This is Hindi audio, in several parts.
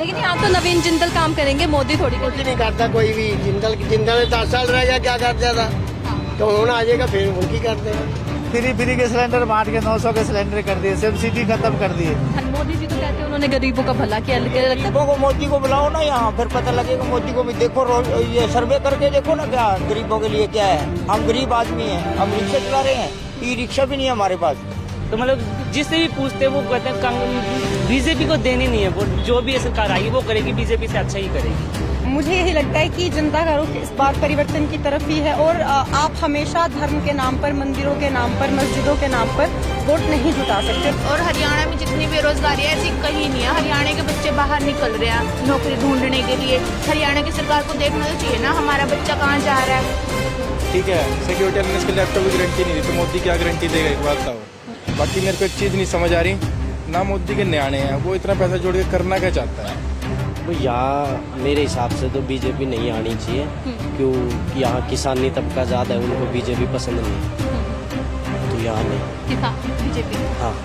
लेकिन यहाँ तो नवीन जिंदल काम करेंगे, मोदी थोड़ी कुछ नहीं करता कोई भी। जिंदल 10 साल रह गया, क्या करता था? तो होना आ जाएगा फिर उनकी करते हैं। फ्री के सिलेंडर बांट के 900 के सिलेंडर कर दिए, सब्सिडी खत्म कर दिए। मोदी जी तो कहते हैं उन्होंने गरीबों का भला किया, लगता है गरीबों को मोदी को बुलाओ ना यहाँ, फिर पता लगेगा। मोदी को भी देखो, रोज ये सर्वे करके देखो ना क्या गरीबों के लिए क्या है। हम गरीब आदमी हैं, हम रिक्शा चला रहे हैं, ई रिक्शा भी नहीं है हमारे पास। तो मतलब जिससे भी पूछते हैं वो कहते हैं बीजेपी को देनी नहीं है वोट, जो भी सरकार आएगी वो करेगी, बीजेपी से अच्छा ही करेगी। मुझे यही लगता है कि जनता का रुख इस बार परिवर्तन की तरफ ही है और आप हमेशा धर्म के नाम पर, मंदिरों के नाम पर, मस्जिदों के नाम पर वोट नहीं जुटा सकते। और हरियाणा में जितनी बेरोजगारी है ऐसी कहीं नहीं है। हरियाणा के बच्चे बाहर निकल रहे हैं नौकरी ढूंढने के लिए। हरियाणा की सरकार को देखना तो चाहिए ना हमारा बच्चा कहाँ जा रहा है। ठीक है, सिक्योरिटी एनालिस्ट के लैपटॉप की गारंटी नहीं दी तो मोदी क्या गारंटी देगा, एक बात बताओ। बाकी मेरे को एक चीज़ नहीं समझ आ रही, ना मोदी के न्याणे हैं, वो इतना पैसा जोड़ के करना क्या चाहता है? तो यहाँ मेरे हिसाब से तो बीजेपी नहीं आनी चाहिए, क्योंकि यहाँ किसानी तबका ज़्यादा है, उनको बीजेपी पसंद नहीं, तो यहाँ नहीं। बीजेपी हाँ।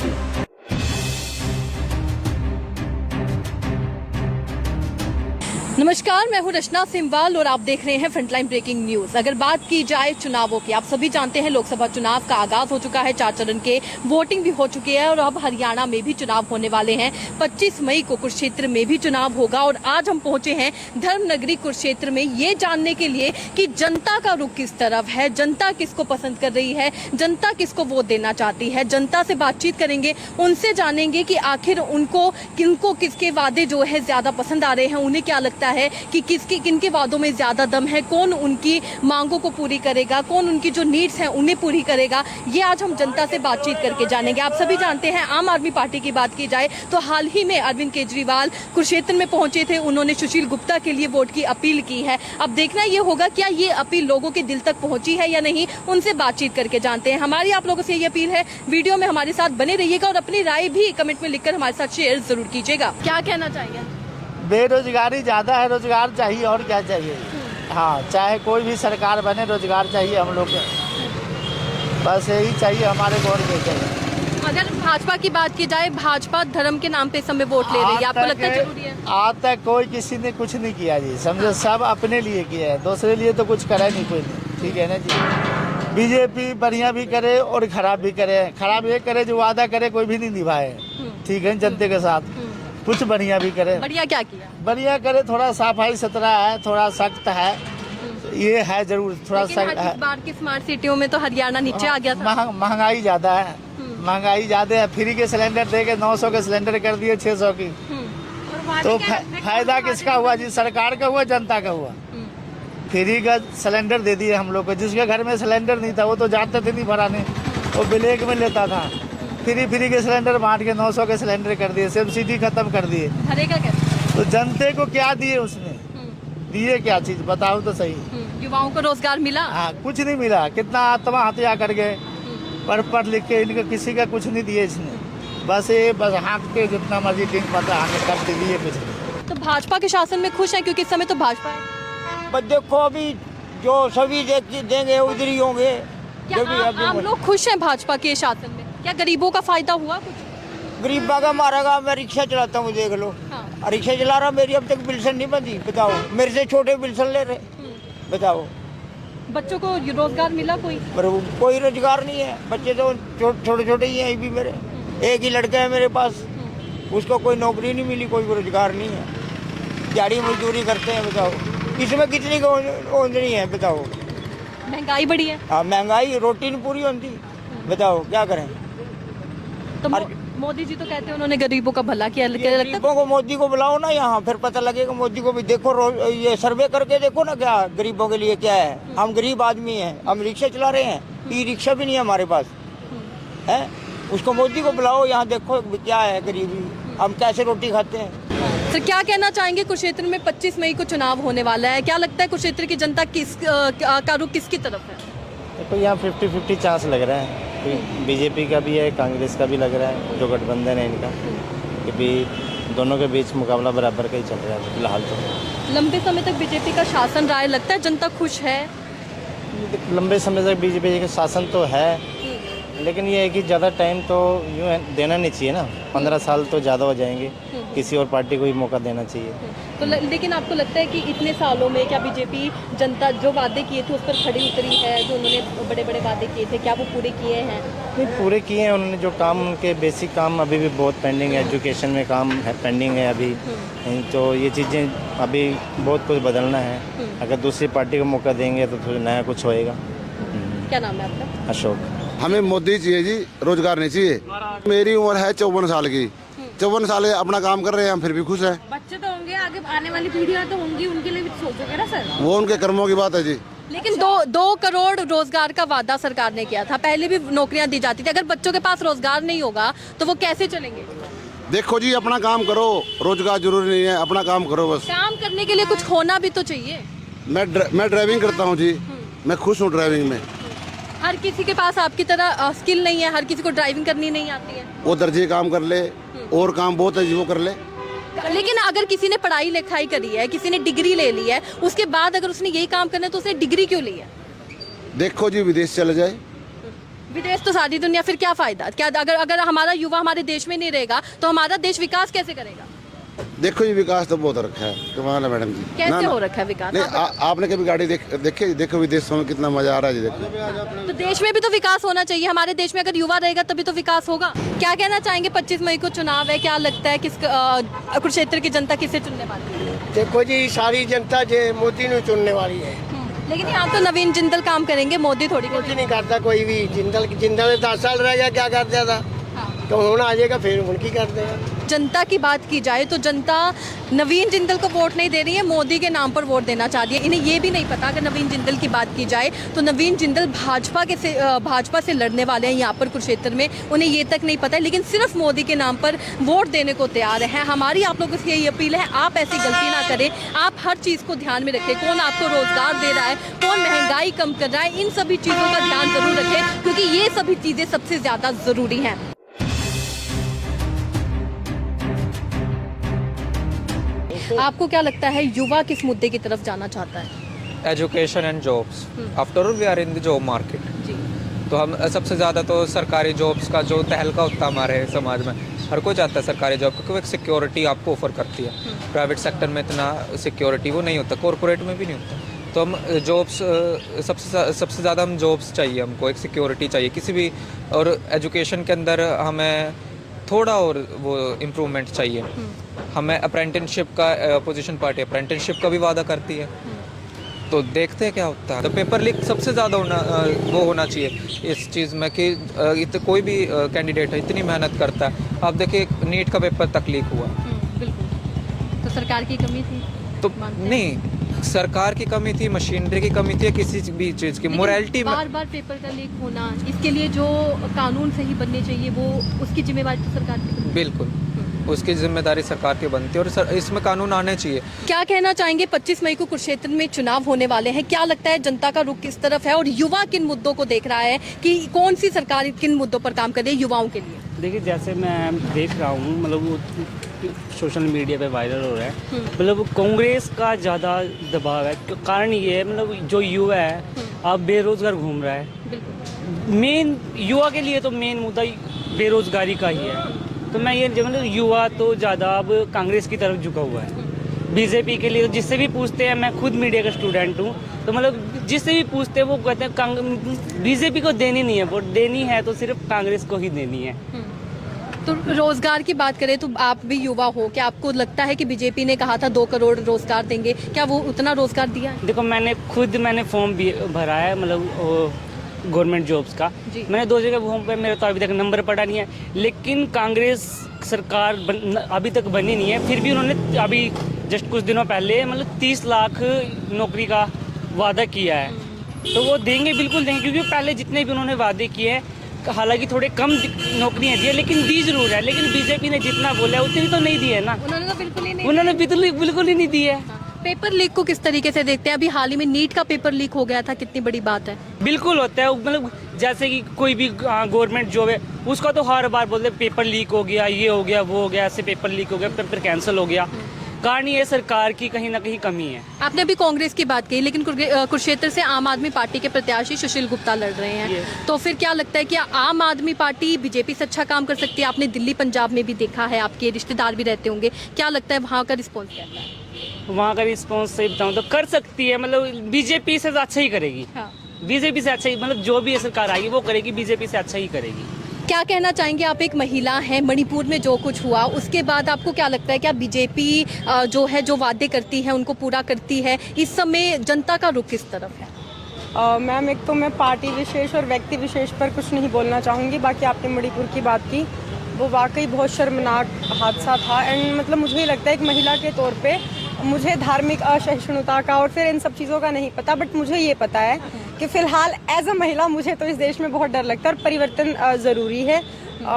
नमस्कार, मैं हूं रचना सिम्वाल और आप देख रहे हैं फ्रंटलाइन ब्रेकिंग न्यूज। अगर बात की जाए चुनावों की, आप सभी जानते हैं लोकसभा चुनाव का आगाज हो चुका है, 4 चरण के वोटिंग भी हो चुकी है और अब हरियाणा में भी चुनाव होने वाले हैं। 25 मई को कुरुक्षेत्र में भी चुनाव होगा और आज हम पहुंचे हैं धर्मनगरी कुरुक्षेत्र में ये जानने के लिए कि जनता का रुख किस तरफ है, जनता किसको पसंद कर रही है, जनता किसको वोट देना चाहती है। जनता से बातचीत करेंगे, उनसे जानेंगे कि आखिर उनको किसके वादे जो है ज्यादा पसंद आ रहे हैं, उन्हें क्या लगता है कि किनके वादों में ज्यादा दम है, कौन उनकी मांगों को पूरी करेगा, कौन उनकी जो नीड्स हैं उन्हें पूरी करेगा। ये आज हम जनता से बातचीत करके जानेंगे। आप सभी जानते हैं आम आदमी पार्टी की बात की जाए तो हाल ही में अरविंद केजरीवाल कुरुक्षेत्र में पहुंचे थे, उन्होंने सुशील गुप्ता के लिए वोट की अपील की है। अब देखना ये होगा क्या ये अपील लोगों के दिल तक पहुंची है या नहीं, उनसे बातचीत करके जानते हैं। हमारी आप लोगों से ये अपील है, वीडियो में हमारे साथ बने रहिएगा और अपनी राय भी कमेंट में लिखकर हमारे साथ शेयर जरूर कीजिएगा। क्या कहना चाहिए? बेरोजगारी ज़्यादा है, रोजगार चाहिए और क्या चाहिए। हाँ, चाहे कोई भी सरकार बने, रोजगार चाहिए हम लोग को, बस यही चाहिए हमारे को, और क्या चाहिए। अगर भाजपा की बात की जाए, भाजपा धर्म के नाम पे समय वोट ले रही है, आपको लगता है जरूरी है? आज तक कोई किसी ने कुछ नहीं किया जी, समझो, सब अपने लिए किया है, दूसरे लिए तो कुछ करा नहीं कोई नहीं। ठीक है ना जी। बीजेपी बढ़िया भी करे और खराब भी करे। खराब ये करे जो वादा करे कोई भी नहीं निभाए, ठीक है, जनता के साथ। कुछ बढ़िया भी करे। बढ़िया क्या किया? बढ़िया करे, थोड़ा सफाई सुथरा है, थोड़ा सख्त है, ये है जरूर, थोड़ा सख्त है। इस बार की स्मार्ट सिटियों में तो हरियाणा नीचे आ गया था। महंगाई ज्यादा है, महंगाई ज्यादा है। फ्री के सिलेंडर दे के 900 के सिलेंडर कर दिए 600 की। तो फायदा किसका हुआ जी? सरकार का हुआ, जनता का हुआ। फ्री का सिलेंडर दे दिए हम लोग को। जिसके घर में सिलेंडर नहीं था वो तो जाते थे नहीं भराने, वो ब्लैक में लेता था। फ्री के सिलेंडर बांट के 900 के सिलेंडर कर दिए, सब्सिडी खत्म कर दिए। तो जनते को क्या दिए उसने? दिए क्या चीज बताओ तो सही। युवाओं को रोजगार मिला? हाँ, कुछ नहीं मिला। कितना आत्महत्या कर गए पढ़ लिख के, इनका किसी का कुछ नहीं दिए इसने। बस हाँक के जितना मर्जी टिंग पता हमें कर दिए कुछ नहीं। तो भाजपा के शासन में खुश है क्योंकि इस समय तो भाजपा है। बस देखो अभी जो सभी देंगे उधर ही होंगे। हम लोग खुश हैं भाजपा के शासन में? क्या गरीबों का फायदा हुआ कुछ? गरीब का मारेगा। मैं रिक्शा चलाता हूँ, देख लो। हाँ। रिक्शा चला रहा, मेरी अब तक बिल्सन नहीं बंदी, बताओ। मेरे से छोटे बिल्सन ले रहे, बताओ। बच्चों को रोजगार मिला कोई? पर कोई रोजगार नहीं है। बच्चे तो छोटे छोटे ही हैं भी मेरे। एक ही लड़का है मेरे पास, उसको कोई नौकरी नहीं मिली, कोई रोजगार नहीं है। दिहाड़ी मजदूरी करते हैं, बताओ। इसमें कितनी औंधनी है, बताओ। महंगाई बढ़ी है। हाँ, महंगाई, रोटी नहीं पूरी होती, बताओ क्या करें। तो मोदी जी तो कहते हैं उन्होंने गरीबों का भला किया। गरीबों को मोदी को बुलाओ ना यहाँ, फिर पता लगेगा। मोदी को भी देखो, रोज ये सर्वे करके देखो ना क्या गरीबों के लिए क्या है। हम गरीब आदमी हैं, हम रिक्शा चला रहे हैं, ई रिक्शा भी नहीं है हमारे पास है। उसको मोदी को बुलाओ यहाँ, देखो क्या है गरीबी, हम कैसे रोटी खाते हैं। तो क्या कहना चाहेंगे? कुरुक्षेत्र में 25 मई को चुनाव होने वाला है, क्या लगता है कुरुक्षेत्र की जनता का रुख किसकी तरफ है? देखो यहाँ 50-50 चांस लग रहा है। बीजेपी का भी है, कांग्रेस का भी लग रहा है, जो गठबंधन है इनका, क्योंकि दोनों के बीच मुकाबला बराबर का ही चल रहा है फिलहाल। तो लंबे समय तक बीजेपी का शासन रहा है, लगता है जनता खुश है? लंबे समय तक बीजेपी का शासन तो है, लेकिन ये है कि ज़्यादा टाइम तो यूँ देना नहीं चाहिए ना, 15 साल तो ज़्यादा हो जाएंगे, किसी और पार्टी को ही मौका देना चाहिए। तो लेकिन आपको लगता है कि इतने सालों में क्या बीजेपी जनता जो वादे किए थे उस पर खड़ी उतरी है? जो उन्होंने बड़े बड़े वादे किए थे क्या वो पूरे किए हैं? नहीं, पूरे किए हैं उन्होंने। जो काम उनके बेसिक काम अभी भी बहुत पेंडिंग है, एजुकेशन में काम है पेंडिंग है अभी, तो ये चीज़ें अभी बहुत कुछ बदलना है। अगर दूसरी पार्टी को मौका देंगे तो थोड़ा नया कुछ होएगा। क्या नाम है आपका? अशोक। हमें मोदी चाहिए जी, रोजगार नहीं चाहिए। मेरी उम्र है 54 साल की, 54 साल अपना काम कर रहे हैं हम, फिर भी खुश हैं। बच्चे तो होंगे, आगे आने वाली पीढ़ियां तो होंगी, उनके लिए भी सोचोगे ना सर? वो उनके कर्मों की बात है जी। लेकिन 2 करोड़ रोजगार का वादा सरकार ने किया था, पहले भी नौकरियां दी जाती थी। अगर बच्चों के पास रोजगार नहीं होगा तो वो कैसे चलेंगे? देखो जी, अपना काम करो, रोजगार जरूरी नहीं है, अपना काम करो बस। काम करने के लिए कुछ होना भी तो चाहिए। मैं ड्राइविंग करता हूँ जी, मैं खुश हूँ ड्राइविंग में। हर किसी के पास आपकी तरह स्किल नहीं है, हर किसी को ड्राइविंग करनी नहीं आती है। वो दर्जे काम कर ले, और काम बहुत है जी, वो कर ले। लेकिन अगर किसी ने पढ़ाई लिखाई करी है, किसी ने डिग्री ले ली है, उसके बाद अगर उसने यही काम करना है तो उसने डिग्री क्यों ली है? देखो जी, विदेश चले जाए। विदेश तो सारी दुनिया, फिर क्या फायदा? क्या अगर हमारा युवा हमारे देश में नहीं रहेगा तो हमारा देश विकास कैसे करेगा? देखो जी, विकास तो बहुत रखा है, कमाल है मैडम जी। कैसे हो रखा है विकास? नहीं, आपने कभी गाड़ी देखी? देखो विदेशों में कितना मजा आ रहा है जी। देखो तो देश में भी तो विकास होना चाहिए। हमारे देश में अगर युवा रहेगा तभी तो विकास होगा। क्या कहना चाहेंगे? 25 मई को चुनाव है, क्या लगता है किस कुरुक्षेत्र की जनता किसे चुनने वाली है? देखो जी, सारी जनता जो मोदी ने चुनने वाली है। लेकिन यहाँ तो नवीन जिंदल काम करेंगे, मोदी थोड़ी कुछ नहीं करता कोई भी। जिंदल ने 10 साल रह गया, क्या कर दिया था? तो होना आ जाएगा, फिर उनकी कर देगा। जनता की बात की जाए तो जनता नवीन जिंदल को वोट नहीं दे रही है, मोदी के नाम पर वोट देना चाह रही है। इन्हें ये भी नहीं पता, अगर नवीन जिंदल की बात की जाए तो नवीन जिंदल भाजपा से लड़ने वाले हैं यहाँ पर कुरुक्षेत्र में, उन्हें ये तक नहीं पता है, लेकिन सिर्फ मोदी के नाम पर वोट देने को तैयार है। हमारी आप लोगों से यही अपील है, आप ऐसी गलती ना करें। आप हर चीज़ को ध्यान में रखें, कौन आपको रोजगार दे रहा है, कौन महंगाई कम कर रहा है, इन सभी चीज़ों का ध्यान जरूर रखें, क्योंकि ये सभी चीज़ें सबसे ज़्यादा ज़रूरी हैं। आपको क्या लगता है युवा किस मुद्दे की तरफ जाना चाहता है? Education and jobs. After all we are in the job market, जी। तो हम सबसे ज़्यादा तो सरकारी जॉब्स का जो तहलका होता है हमारे समाज में, हर कोई चाहता है सरकारी जॉब, क्योंकि वो एक सिक्योरिटी आपको ऑफर करती है। प्राइवेट सेक्टर में इतना सिक्योरिटी वो नहीं होता, कॉरपोरेट में भी नहीं होता। तो हम जॉब्स सबसे ज़्यादा हम जॉब्स चाहिए, हमको एक सिक्योरिटी चाहिए किसी भी, और एजुकेशन के अंदर हमें थोड़ा और वो इम्प्रूवमेंट चाहिए। हमें अप्रेंटिसशिप का, अपोजिशन पार्टी अप्रेंटिसशिप का भी वादा करती है, तो देखते हैं क्या होता है। तो पेपर लीक सबसे ज़्यादा वो होना चाहिए इस चीज़ में कि कोई भी कैंडिडेट है इतनी मेहनत करता है। आप देखिए, नीट का पेपर तक लीक हुआ। बिल्कुल। तो सरकार की कमी थी? तो नहीं, सरकार की कमी थी, मशीनरी की कमी थी, किसी भी चीज़ की मोरालिटी में। बार बार पेपर का लीक होना, इसके लिए जो कानून सही बनने चाहिए वो उसकी जिम्मेवारी तो सरकार की। बिल्कुल, उसकी जिम्मेदारी सरकार की बनती है, और इसमें कानून आने चाहिए। क्या कहना चाहेंगे? 25 मई को कुरुक्षेत्र में चुनाव होने वाले हैं, क्या लगता है जनता का रुख किस तरफ है और युवा किन मुद्दों को देख रहा है कि कौन सी सरकार किन मुद्दों पर काम कर रही है युवाओं के लिए? देखिए, जैसे मैं देख रहा हूँ, मतलब वो सोशल मीडिया पे वायरल हो रहा है, मतलब कांग्रेस का ज़्यादा दबाव है। कारण ये है, मतलब जो युवा है अब बेरोजगार घूम रहा है। मेन युवा के लिए तो मेन मुद्दा बेरोजगारी का ही है। तो मैं ये मतलब युवा तो ज़्यादा अब कांग्रेस की तरफ झुका हुआ है। बीजेपी के लिए तो जिससे भी पूछते हैं, मैं खुद मीडिया का स्टूडेंट हूँ, तो मतलब जिससे भी पूछते हैं वो कहते हैं बीजेपी को देनी नहीं है वोट, देनी है तो सिर्फ कांग्रेस को ही देनी है। तो रोजगार की बात करें तो आप भी युवा हो, क्या आपको लगता है कि बीजेपी ने कहा था 2 करोड़ रोजगार देंगे, क्या वो उतना रोजगार दिया है? देखो, मैंने फॉर्म भी भरा है, मतलब गवर्नमेंट जॉब्स का। मैंने 2 जगह फॉर्म पे, मेरा तो अभी तक नंबर पड़ा नहीं है, लेकिन कांग्रेस सरकार अभी तक बनी नहीं है। फिर भी उन्होंने अभी जस्ट कुछ दिनों पहले मतलब 30 लाख नौकरी का वादा किया है, तो वो देंगे, बिल्कुल देंगे, क्योंकि पहले जितने भी उन्होंने वादे किए हैं, हालांकि थोड़े कम नौकरियां दी है, लेकिन दी जरूर है। लेकिन बीजेपी ने जितना बोला है उतनी तो नहीं दी है ना, उन्होंने तो बिल्कुल ही नहीं, उन्होंने बिल्कुल ही नहीं दी है। पेपर लीक को किस तरीके से देखते हैं? अभी हाल ही में नीट का पेपर लीक हो गया था, कितनी बड़ी बात है। बिल्कुल होता है, मतलब जैसे कि कोई भी गवर्नमेंट जॉब है उसका तो हर बार बोलते पेपर लीक हो गया, ये हो गया, वो हो गया, ऐसे पेपर लीक हो गया, पेपर कैंसिल हो गया। कारण ये सरकार की कहीं ना कहीं कमी है। आपने अभी कांग्रेस की बात कही, लेकिन कुरुक्षेत्र से आम आदमी पार्टी के प्रत्याशी सुशील गुप्ता लड़ रहे हैं, तो फिर क्या लगता है कि आम आदमी पार्टी बीजेपी से अच्छा काम कर सकती है? आपने दिल्ली पंजाब में भी देखा है, आपके रिश्तेदार भी रहते होंगे, क्या लगता है वहाँ का रिस्पॉन्स कैसा है? वहाँ का रिस्पॉन्स सही बताऊँ तो कर सकती है, मतलब बीजेपी से तो अच्छा ही करेगी। बीजेपी से अच्छा ही, मतलब जो भी सरकार आएगी वो करेगी, बीजेपी से अच्छा ही करेगी। क्या कहना चाहेंगे? आप एक महिला हैं, मणिपुर में जो कुछ हुआ उसके बाद आपको क्या लगता है, क्या बीजेपी जो है जो वादे करती है उनको पूरा करती है? इस समय जनता का रुख किस तरफ है? मैम, एक तो मैं पार्टी विशेष और व्यक्ति विशेष पर कुछ नहीं बोलना चाहूँगी। बाकी आपने मणिपुर की बात की, वो वाकई बहुत शर्मनाक हादसा था। एंड मतलब मुझे ही लगता है एक महिला के तौर पे मुझे धार्मिक असहिष्णुता का और फिर इन सब चीज़ों का नहीं पता, बट मुझे ये पता है कि फ़िलहाल एज अ महिला मुझे तो इस देश में बहुत डर लगता है और परिवर्तन ज़रूरी है।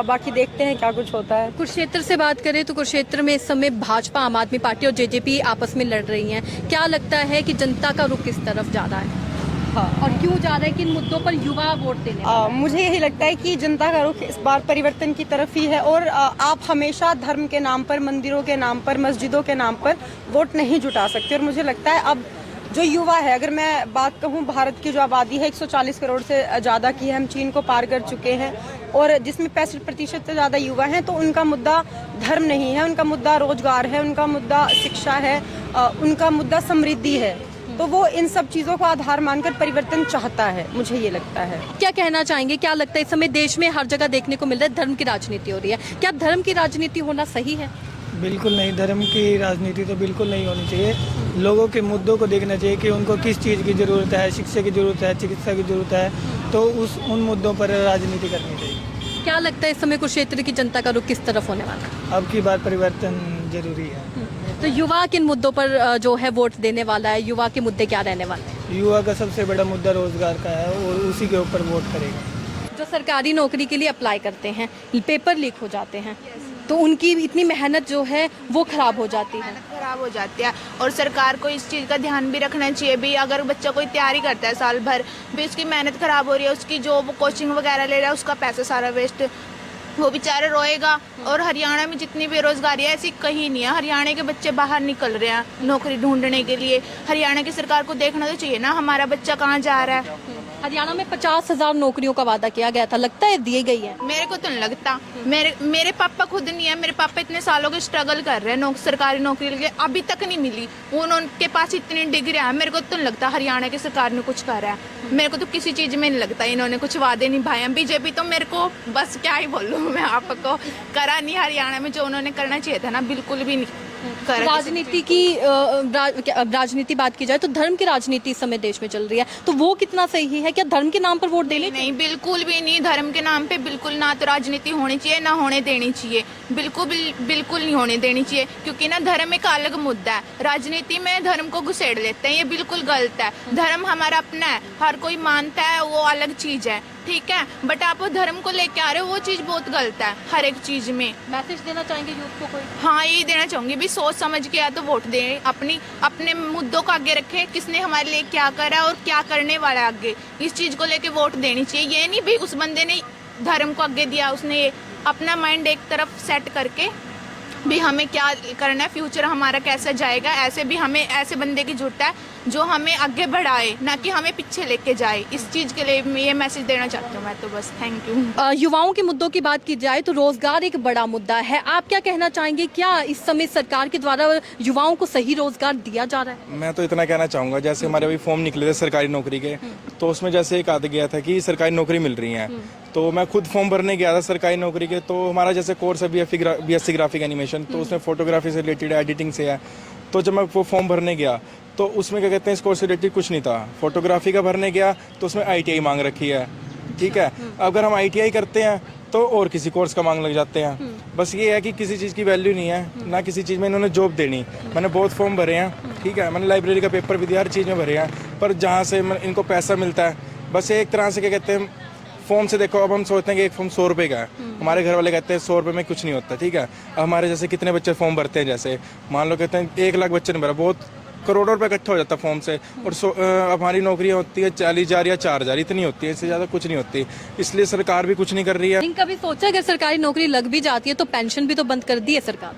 बाकी देखते हैं क्या कुछ होता है। कुरुक्षेत्र से बात करें तो कुरुक्षेत्र में इस समय भाजपा, आम आदमी पार्टी और जेजेपी आपस में लड़ रही हैं। क्या लगता है कि जनता का रुख किस तरफ जा रहा है? और क्यों जा रहा है, किन मुद्दों पर युवा वोट देने? मुझे यही लगता है कि जनता का रुख इस बार परिवर्तन की तरफ ही है और आप हमेशा धर्म के नाम पर, मंदिरों के नाम पर, मस्जिदों के नाम पर वोट नहीं जुटा सकते। और मुझे लगता है अब जो युवा है, अगर मैं बात कहूँ, भारत की जो आबादी है 140 करोड़ से ज़्यादा की है, हम चीन को पार कर चुके हैं और जिसमें 65% से ज़्यादा युवा हैं, तो उनका मुद्दा धर्म नहीं है, उनका मुद्दा रोजगार है, उनका मुद्दा शिक्षा है, उनका मुद्दा समृद्धि है। तो वो इन सब चीज़ों को आधार मानकर परिवर्तन चाहता है, मुझे ये लगता है। क्या कहना चाहेंगे? क्या लगता है इस समय देश में हर जगह देखने को मिल रहा है धर्म की राजनीति हो रही है, क्या धर्म की राजनीति होना सही है? बिल्कुल नहीं, धर्म की राजनीति तो बिल्कुल नहीं होनी चाहिए। लोगों के मुद्दों को देखना चाहिए कि उनको किस चीज़ की ज़रूरत है, शिक्षा की ज़रूरत है, चिकित्सा की ज़रूरत है, तो उन मुद्दों पर राजनीति करनी चाहिए। क्या लगता है इस समय कुरुक्षेत्र की जनता का रुख किस तरफ होने वाला है? अब की बार परिवर्तन जरूरी है। तो युवा किन मुद्दों पर जो है वोट देने वाला है? युवा के मुद्दे क्या रहने वाले हैं? युवा का सबसे बड़ा मुद्दा रोजगार का है और उसी के ऊपर वोट करेगा। जो सरकारी नौकरी के लिए अप्लाई करते हैं, पेपर लीक हो जाते हैं, तो उनकी इतनी मेहनत जो है वो खराब हो जाती है। खराब हो जाती है और सरकार को इस चीज़ का ध्यान भी रखना चाहिए भी। अगर बच्चा कोई तैयारी करता है साल भर, भी उसकी मेहनत खराब हो रही है, उसकी जो वो कोचिंग वगैरह ले रहा है उसका पैसा सारा वेस्ट, वो बेचारा रोएगा। और हरियाणा में जितनी बेरोजगारी है ऐसी कहीं नहीं है। हरियाणा के बच्चे बाहर निकल रहे हैं नौकरी ढूंढने के लिए। हरियाणा की सरकार को देखना तो चाहिए ना हमारा बच्चा कहाँ जा रहा है। हरियाणा में 50,000 नौकरियों का वादा किया गया था, लगता है दी गई है? मेरे को तो नहीं लगता। मेरे पापा खुद नहीं है, मेरे पापा इतने सालों के स्ट्रगल कर रहे हैं सरकारी नौकरी के लिए, अभी तक नहीं मिली। उनके पास इतनी डिग्री है, मेरे को तो नहीं लगता हरियाणा की सरकार ने कुछ करा है। मेरे को तो किसी चीज में नहीं लगता इन्होंने कुछ वादे निभाए हैं। बीजेपी तो मेरे को बस क्या ही बोलूं मैं आपको, करा नहीं हरियाणा में जो उन्होंने करना चाहिए था ना, बिल्कुल भी नहीं करा। राजनीति की राजनीति बात की जाए तो धर्म की राजनीति इस समय देश में चल रही है, तो वो कितना सही है? क्या धर्म के नाम पर वोट देने? नहीं, बिल्कुल भी नहीं। धर्म के नाम पे बिल्कुल ना तो राजनीति होनी चाहिए ना होने देनी चाहिए, बिल्कुल नहीं होने देनी चाहिए। क्योंकि ना धर्म एक अलग मुद्दा है, राजनीति में धर्म को घुसेड़ लेते हैं, ये बिल्कुल गलत है। धर्म हमारा अपना है, हर कोई मानता है, वो अलग चीज है, ठीक है। बट आप वो धर्म को लेके आ रहे हो, वो चीज बहुत गलत है हर एक चीज में। मैसेज देना चाहेंगे यूथ को कोई? हाँ, यही देना चाहूंगी भी, सोच समझ के या तो वोट दें, अपने मुद्दों को आगे रखें, किसने हमारे लिए क्या करा और क्या करने वाला है आगे, इस चीज को लेके वोट देनी चाहिए। ये नहीं भी उस बंदे ने धर्म को आगे दिया, उसने अपना माइंड एक तरफ सेट करके भी हमें क्या करना है, फ्यूचर हमारा कैसा जाएगा, ऐसे भी हमें ऐसे बंदे की जरूरत है जो हमें आगे बढ़ाए, ना कि हमें पीछे लेके जाए। इस चीज़ के लिए मैं ये मैसेज देना चाहती हूँ मैं तो बस। Thank you. युवाओं के मुद्दों की बात की जाए तो रोजगार एक बड़ा मुद्दा है, आप क्या कहना चाहेंगे? क्या इस समय सरकार के द्वारा युवाओं को सही रोजगार दिया जा रहा है? मैं तो इतना कहना चाहूँगा, जैसे हमारे अभी फॉर्म निकले थे सरकारी नौकरी के, तो उसमें जैसे एक आ गया था कि सरकारी नौकरी मिल रही है, तो मैं खुद फॉर्म भरने गया था सरकारी नौकरी के। तो हमारा जैसे कोर्स है BSc ग्राफिक एनिमेशन, तो उसमें फोटोग्राफी से रिलेटेड एडिटिंग से है। तो जब मैं वो फॉर्म भरने गया तो उसमें क्या कहते हैं, इस कोर्स से रिलेटेड कुछ नहीं था। फोटोग्राफी का भरने गया तो उसमें ITI मांग रखी है, ठीक है। अगर हम ITI करते हैं तो और किसी कोर्स का मांग लग जाते हैं। बस ये है कि किसी चीज़ की वैल्यू नहीं है, ना किसी चीज़ में इन्होंने जॉब देनी। मैंने बहुत फॉर्म भरे हैं, ठीक है, मैंने लाइब्रेरी का पेपर भी दिया, हर चीज़ में भरे हैं, पर जहाँ से इनको पैसा मिलता है, बस एक तरह से क्या कहते हैं, फॉर्म से देखो, अब हम सोचते हैं कि एक फॉर्म 100 रुपये का है, हमारे घर वाले कहते हैं 100 रुपये में कुछ नहीं होता, ठीक है। अब हमारे जैसे कितने बच्चे फॉर्म भरते हैं, जैसे मान लो कहते हैं 1 लाख बच्चे ने भरा, बहुत करोड़ों रुपए इकट्ठा हो जाता है फॉर्म से। और हमारी नौकरियां होती है 40,000 या 4,000, इतनी होती है, इससे ज़्यादा कुछ नहीं होती। इसलिए सरकार भी कुछ नहीं कर रही है। कभी सोचा अगर सरकारी नौकरी लग भी जाती है तो पेंशन भी तो बंद कर दी है सरकार?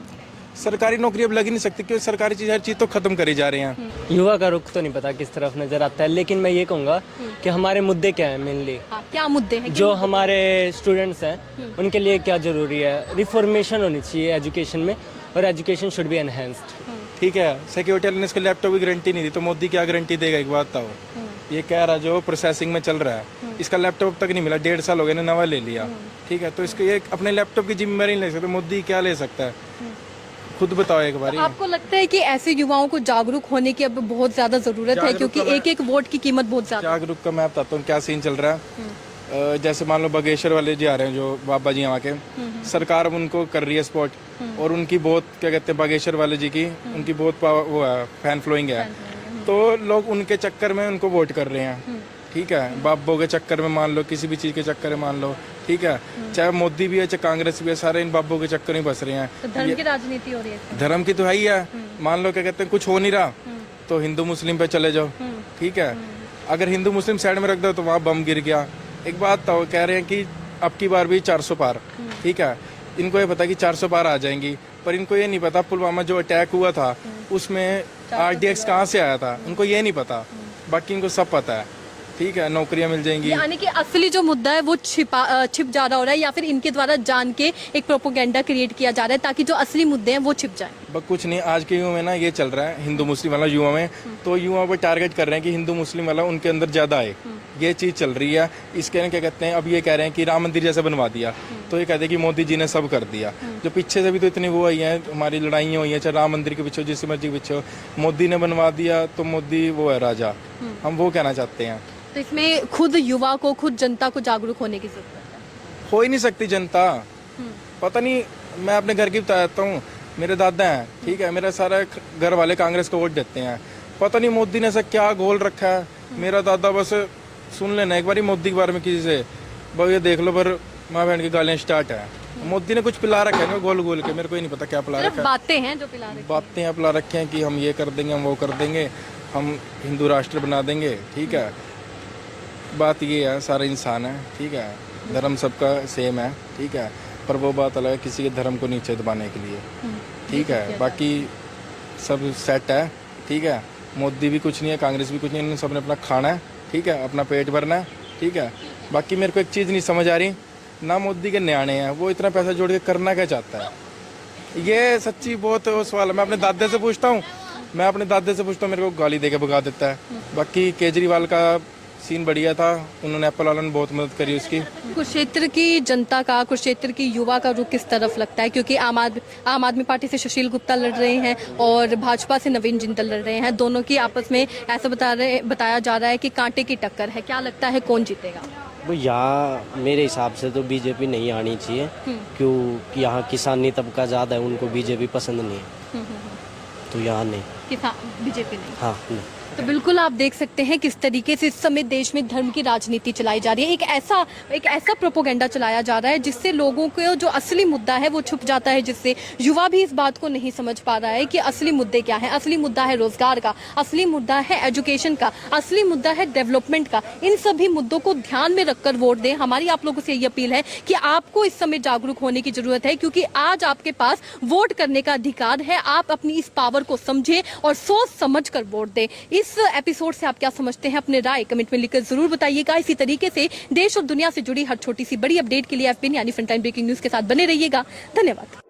सरकारी नौकरी अब लग ही नहीं सकती क्योंकि सरकारी चीज हर चीज तो खत्म करी जा रही हैं। युवा का रुख तो नहीं पता किस तरफ नजर आता है, लेकिन मैं ये कहूँगा कि हमारे मुद्दे क्या है मेनली, क्या मुद्दे हैं? जो हमारे स्टूडेंट्स हैं उनके लिए क्या जरूरी है। रिफॉर्मेशन होनी चाहिए एजुकेशन में, और एजुकेशन शुड बी एनहेंस्ड। ठीक है, सिक्योरिटी वाले ने इसके लैपटॉप की गारंटी नहीं दी तो मोदी क्या गारंटी देगा? एक बात बताओ, ये कह रहा जो प्रोसेसिंग में चल रहा है इसका लैपटॉप तक नहीं मिला, 1.5 साल हो गए ने नवा ले लिया। ठीक है, तो इसके ये अपने लैपटॉप की जिम्मेदारी नहीं ले सकते, मोदी क्या ले सकता है? खुद बताओ एक बार। तो आपको लगता है कि ऐसे युवाओं को जागरूक होने की अब बहुत ज्यादा जरूरत है, क्योंकि एक एक वोट की कीमत बहुत ज्यादा। जागरूक का मैं बताता हूँ क्या सीन चल रहा है। जैसे मान लो बागेश्वर वाले जी आ रहे हैं, जो बाबा जी वहाँ के, सरकार उनको कर रही है सपोर्ट, और उनकी बहुत क्या कहते हैं बागेश्वर वाले जी की, उनकी बहुत वो है, फैन फ्लोइंग है, तो लोग उनके चक्कर में उनको वोट कर रहे हैं। ठीक है, बाबों के चक्कर में मान लो, किसी भी चीज के चक्कर में मान लो, ठीक है, चाहे मोदी भी है चाहे कांग्रेस भी है, सारे इन बाबों के चक्कर में बस रहे हैं। तो धर्म की राजनीति हो रही है। धर्म की तो है ही है। मान लो क्या कहते हैं कुछ हो नहीं रहा तो हिंदू मुस्लिम पे चले जाओ। ठीक है, अगर हिंदू मुस्लिम साइड में रख दो तो वहाँ बम गिर गया। एक बात तो कह रहे हैं कि अब की बार भी 400 पार। ठीक है, इनको ये पता कि 400 पार आ जाएंगी, पर इनको ये नहीं पता पुलवामा जो अटैक हुआ था उसमें RDX कहाँ से आया था, उनको ये नहीं पता, बाकी इनको सब पता है। ठीक है, नौकरियां मिल जाएंगी। यानी कि असली जो मुद्दा है वो छिप जा रहा हो रहा है, या फिर इनके द्वारा जान के एक प्रोपोगेंडा क्रिएट किया जा रहा है ताकि जो असली मुद्दे हैं वो छिप जाएं। बस कुछ नहीं, आज के युवा में ना ये चल रहा है हिंदू मुस्लिम वाला युवा में, तो युवा पर टारगेट कर रहे हैं कि हिंदू मुस्लिम वाला उनके अंदर ज्यादा आए, ये चीज चल रही है। इसके क्या कहते हैं, अब ये कह रहे हैं कि राम मंदिर जैसा बनवा दिया, तो ये कहते हैं कि मोदी जी ने सब कर दिया। जो पीछे से भी तो इतनी वो आई है, हमारी लड़ाइयाँ हुई है, चाहे राम मंदिर के पीछे जिस मर्जी के पीछे, मोदी ने बनवा दिया तो मोदी वो है राजा, हम वो कहना चाहते हैं। तो इसमें खुद युवा को, खुद जनता को जागरूक होने की जरूरत है। हो ही नहीं सकती जनता, पता नहीं, मैं अपने घर की बताता हूँ, मेरे दादा हैं, ठीक है, मेरा सारा घर वाले कांग्रेस को वोट देते हैं, पता नहीं मोदी ने ऐसा क्या गोल रखा है। मेरा दादा बस सुन लेना एक बार मोदी के बारे में किसी से, भाई ये देख लो, पर माँ बहन की गालियाँ स्टार्ट है। मोदी ने कुछ पिला रखा है गोल गोल के, मेरे को ही नहीं पता क्या पिला रखा है। बातें हैं जो पिला रखे, बातें पिला रखे हैं कि हम ये कर देंगे, हम वो कर देंगे, हम हिंदू राष्ट्र बना देंगे। ठीक है, बात ये है सारा इंसान है, ठीक है, धर्म सबका सेम है, ठीक है, पर वो बात अलग है किसी के धर्म को नीचे दबाने के लिए। ठीक है, बाकी सब सेट है। ठीक है, मोदी भी कुछ नहीं है, कांग्रेस भी कुछ नहीं है, सबने अपना खाना है, ठीक है, अपना पेट भरना है। ठीक है, बाकी मेरे को एक चीज़ नहीं समझ आ रही, ना मोदी के न्याणे हैं, वो इतना पैसा जोड़ के करना क्या चाहता है? ये सच्ची बहुत सवाल है। मैं अपने दादे से पूछता हूँ, मेरे को गाली दे के भगा देता है। बाकी केजरीवाल का सीन बढ़िया था, उन्होंने एप्पल वालों ने बहुत मदद करी उसकी। कुरुक्षेत्र की जनता का, कुरुक्षेत्र की युवा का रुख किस तरफ लगता है? क्योंकि आम आदमी पार्टी से सुशील गुप्ता लड़ रहे हैं और भाजपा से नवीन जिंदल लड़ रहे हैं, दोनों की आपस में ऐसा बताया जा रहा है कि कांटे की टक्कर है। क्या लगता है कौन जीतेगा? वो यहाँ मेरे हिसाब से तो बीजेपी नहीं आनी चाहिए, क्योंकि यहाँ किसानी तबका ज़्यादा है, उनको बीजेपी पसंद नहीं है, तो यहाँ नहीं, बीजेपी नहीं। हाँ नहीं। तो बिल्कुल आप देख सकते हैं किस तरीके से इस समय देश में धर्म की राजनीति चलाई जा रही है। एक ऐसा प्रोपोगेंडा चलाया जा रहा है जिससे लोगों को जो असली मुद्दा है वो छुप जाता है, जिससे युवा भी इस बात को नहीं समझ पा रहा है कि असली मुद्दे क्या है। असली मुद्दा है रोजगार का, असली मुद्दा है एजुकेशन का, असली मुद्दा है डेवलपमेंट का। इन सभी मुद्दों को ध्यान में रखकर वोट दें। हमारी आप लोगों से यही अपील है कि आपको इस समय जागरूक होने की जरूरत है, क्योंकि आज आपके पास वोट करने का अधिकार है। आप अपनी इस पावर को समझें और सोच समझ कर वोट दें। इस एपिसोड से आप क्या समझते हैं, अपने राय कमेंट में लिखकर जरूर बताइएगा। इसी तरीके से देश और दुनिया से जुड़ी हर छोटी सी बड़ी अपडेट के लिए FBN यानी फ्रंटलाइन ब्रेकिंग न्यूज के साथ बने रहिएगा। धन्यवाद।